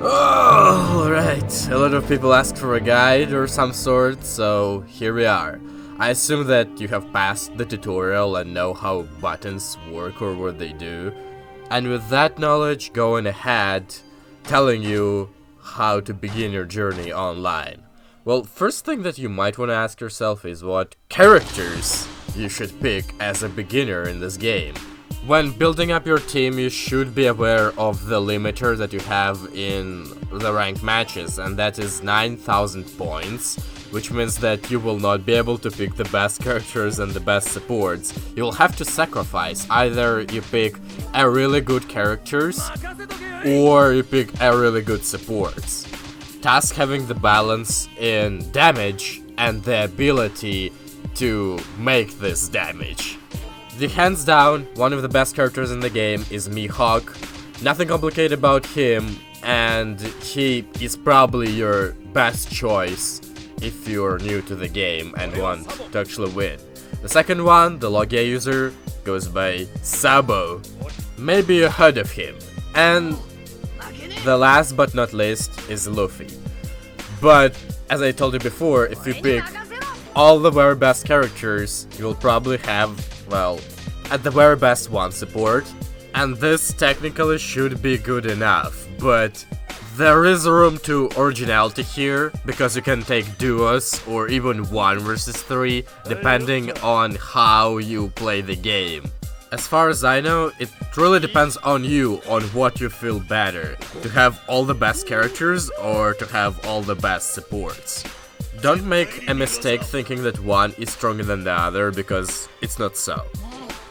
Oh, alright. A lot of people asked for a guide or some sort, so here we are. I assume that you have passed the tutorial and know how buttons work or what they do. And with that knowledge going ahead, telling you how to begin your journey online. Well, first thing that you might want to ask yourself is what characters you should pick as a beginner in this game. When building up your team, you should be aware of the limiter that you have in the ranked matches, and that is 9,000 points, which means that you will not be able to pick the best characters and the best supports. You'll have to sacrifice. Either you pick a really good characters, or you pick a really good supports. Task having the balance in damage and the ability to make this damage. The hands down, one of the best characters in the game is Mihawk. Nothing complicated about him, and he is probably your best choice if you're new to the game and want to actually win. The second one, the Logia user, goes by Sabo. Maybe you heard of him. And the last but not least is Luffy. But, as I told you before, if you pick all the very best characters, you'll probably have, well, at the very best one support, and this technically should be good enough, but there is room to originality here, because you can take duos or even 1 versus 3, depending on how you play the game. As far as I know, it really depends on you, on what you feel better, to have all the best characters or to have all the best supports. Don't make a mistake thinking that one is stronger than the other, because it's not so.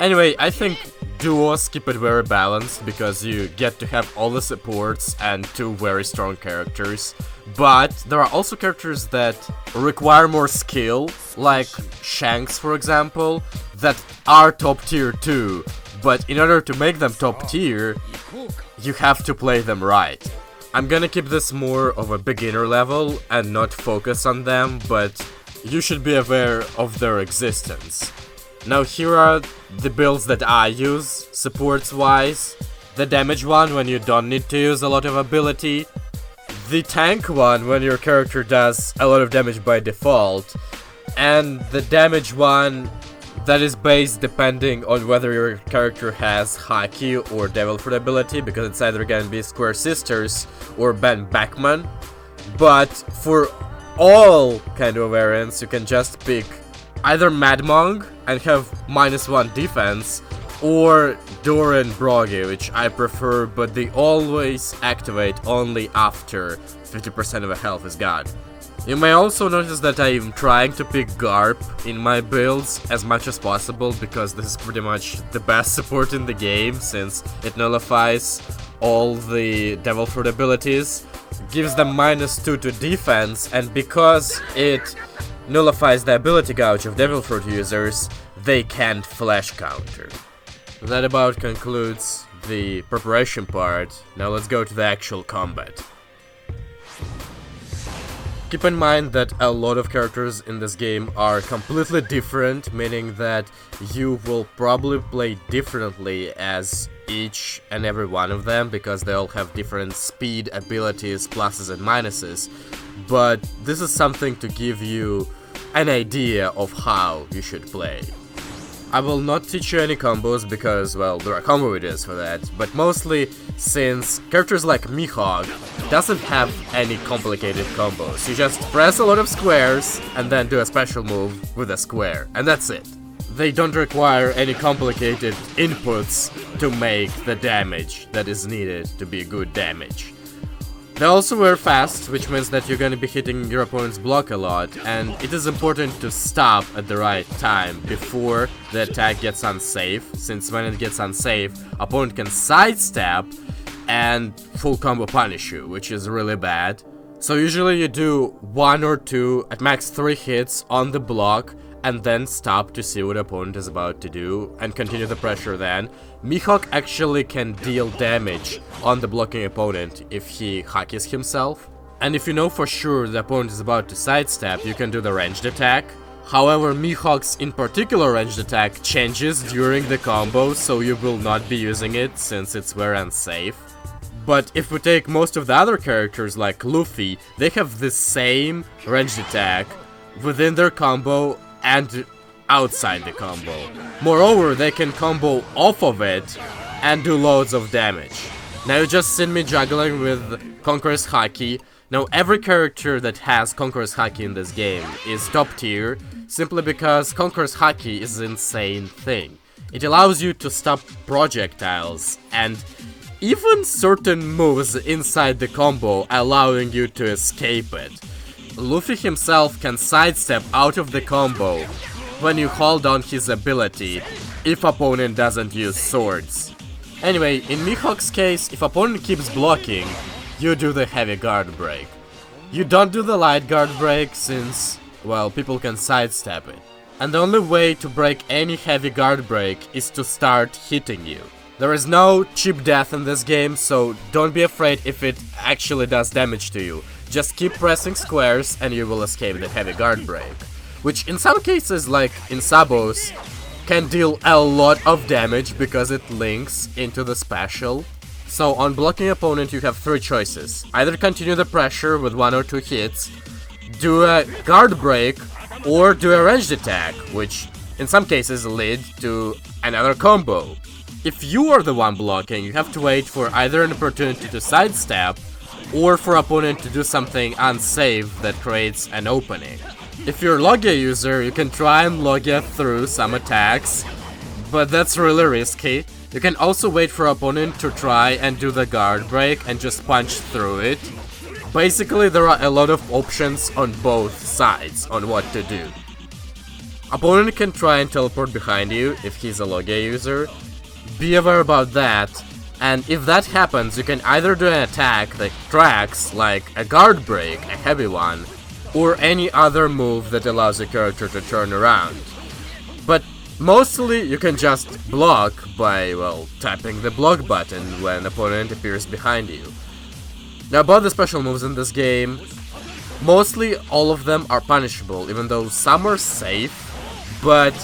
Anyway, I think duos keep it very balanced, because you get to have all the supports and 2 very strong characters. But there are also characters that require more skill, like Shanks for example, that are top tier too. But in order to make them top tier, you have to play them right. I'm gonna keep this more of a beginner level and not focus on them, but you should be aware of their existence. Now here are the builds that I use, supports wise. The damage one when you don't need to use a lot of ability. The tank one when your character does a lot of damage by default. And the damage one that is based depending on whether your character has Haki or Devil Fruit ability, because it's either gonna be Square Sisters or Ben Beckman. But for all kind of variants, you can just pick either Mad Monk and have -1 defense, or Doran Brogy, which I prefer, but they always activate only after 50% of the health is gone. You may also notice that I am trying to pick Garp in my builds as much as possible, because this is pretty much the best support in the game, since it nullifies all the Devil Fruit abilities, gives them -2 to defense, and because it nullifies the ability gauge of Devil Fruit users, they can't flash counter. That about concludes the preparation part. Now let's go to the actual combat. Keep in mind that a lot of characters in this game are completely different, meaning that you will probably play differently as each and every one of them, because they all have different speed, abilities, pluses and minuses. But this is something to give you an idea of how you should play. I will not teach you any combos because, well, there are combo videos for that, but mostly since characters like Mihawk doesn't have any complicated combos. You just press a lot of squares and then do a special move with a square, and that's it. They don't require any complicated inputs to make the damage that is needed to be good damage. They also were fast, which means that you're gonna be hitting your opponent's block a lot, and it is important to stop at the right time before the attack gets unsafe, since when it gets unsafe, opponent can sidestep and full combo punish you, which is really bad. So usually you do 1 or 2, at max 3 hits on the block, and then stop to see what opponent is about to do, and continue the pressure then. Mihawk actually can deal damage on the blocking opponent if he hakis himself. And if you know for sure the opponent is about to sidestep, you can do the ranged attack. However, Mihawk's in particular ranged attack changes during the combo, so you will not be using it since it's very unsafe. But if we take most of the other characters like Luffy, they have the same ranged attack within their combo and outside the combo. Moreover, they can combo off of it and do loads of damage. Now you just seen me juggling with Conqueror's Haki. Now every character that has Conqueror's Haki in this game is top tier, simply because Conqueror's Haki is an insane thing. It allows you to stop projectiles and even certain moves inside the combo, allowing you to escape it. Luffy himself can sidestep out of the combo when you hold on his ability, if opponent doesn't use swords. Anyway, in Mihawk's case, if opponent keeps blocking, you do the heavy guard break. You don't do the light guard break since, well, people can sidestep it. And the only way to break any heavy guard break is to start hitting you. There is no cheap death in this game, so don't be afraid if it actually does damage to you. Just keep pressing squares and you will escape the heavy guard break. Which in some cases, like in Sabos, can deal a lot of damage because it links into the special. So on blocking opponent you have three choices. Either continue the pressure with 1 or 2 hits, do a guard break, or do a ranged attack, which in some cases lead to another combo. If you are the one blocking, you have to wait for either an opportunity to sidestep, or for opponent to do something unsafe that creates an opening. If you're a Logia user, you can try and Logia through some attacks, but that's really risky. You can also wait for opponent to try and do the guard break and just punch through it. Basically, there are a lot of options on both sides on what to do. Opponent can try and teleport behind you if he's a Logia user. Be aware about that, and if that happens, you can either do an attack that tracks, like a guard break, a heavy one, or any other move that allows the character to turn around. But mostly you can just block by, well, tapping the block button when opponent appears behind you. Now about the special moves in this game, mostly all of them are punishable, even though some are safe, but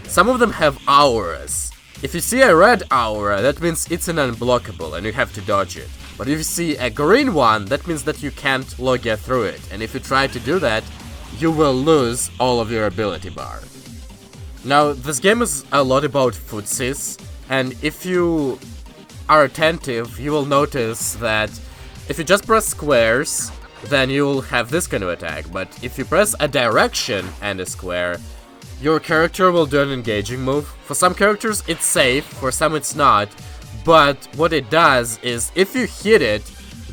some of them have auras. If you see a red aura, that means it's an unblockable and you have to dodge it. But if you see a green one, that means that you can't Logia through it, and if you try to do that, you will lose all of your ability bar. Now, this game is a lot about footsies, and if you are attentive, you will notice that if you just press squares, then you will have this kind of attack, but if you press a direction and a square, your character will do an engaging move. For some characters it's safe, for some it's not, but what it does is if you hit it,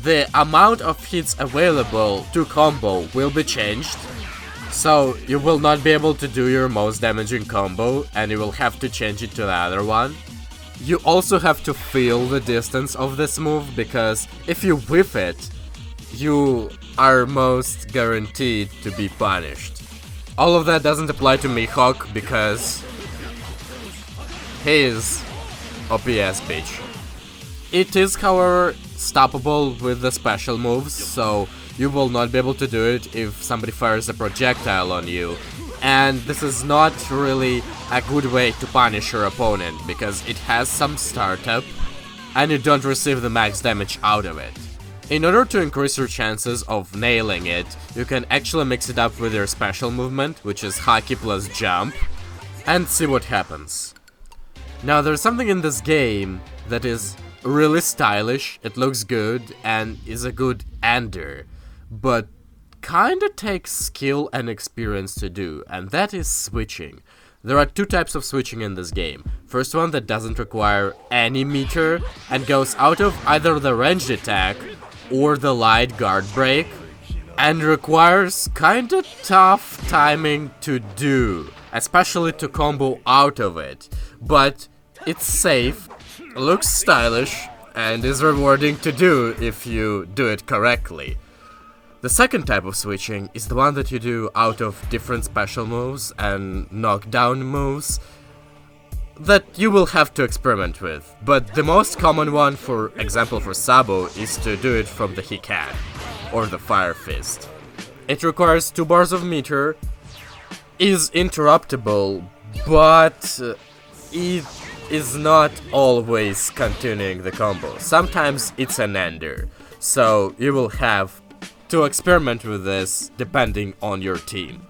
the amount of hits available to combo will be changed, so you will not be able to do your most damaging combo and you will have to change it to the other one. You also have to feel the distance of this move, because if you whiff it, you are most guaranteed to be punished. All of that doesn't apply to Mihawk because he is OPS bitch. It is, however, stoppable with the special moves, so you will not be able to do it if somebody fires a projectile on you. And this is not really a good way to punish your opponent, because it has some startup and you don't receive the max damage out of it. In order to increase your chances of nailing it, you can actually mix it up with your special movement, which is Haki plus jump, and see what happens. Now there's something in this game that is really stylish, it looks good, and is a good ender, but kinda takes skill and experience to do, and that is switching. There are two types of switching in this game. First one that doesn't require any meter and goes out of either the ranged attack or the light guard break, and requires kinda tough timing to do, especially to combo out of it, but it's safe, looks stylish, and is rewarding to do if you do it correctly. The second type of switching is the one that you do out of different special moves and knockdown moves that you will have to experiment with, but the most common one, for example for Sabo, is to do it from the Hikan, or the Fire Fist. It requires 2 bars of meter, is interruptible, but it is not always continuing the combo. Sometimes it's an ender. So you will have to experiment with this depending on your team.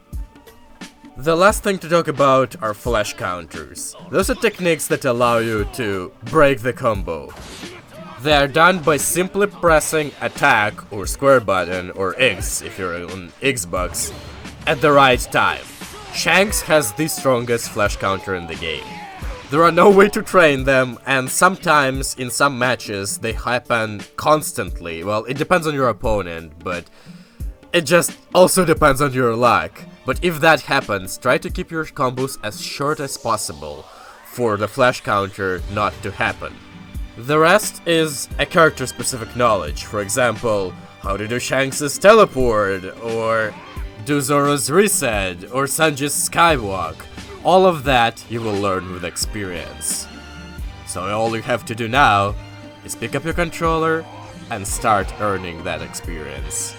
The last thing to talk about are flash counters. Those are techniques that allow you to break the combo. They are done by simply pressing attack or square button or X if you're on Xbox at the right time. Shanks has the strongest flash counter in the game. There are no way to train them, and sometimes in some matches they happen constantly. Well, it depends on your opponent, but it just also depends on your luck. But if that happens, try to keep your combos as short as possible for the flash counter not to happen. The rest is a character-specific knowledge. For example, how to do Shanks' teleport, or do Zoro's reset, or Sanji's skywalk. All of that you will learn with experience. So all you have to do now is pick up your controller and start earning that experience.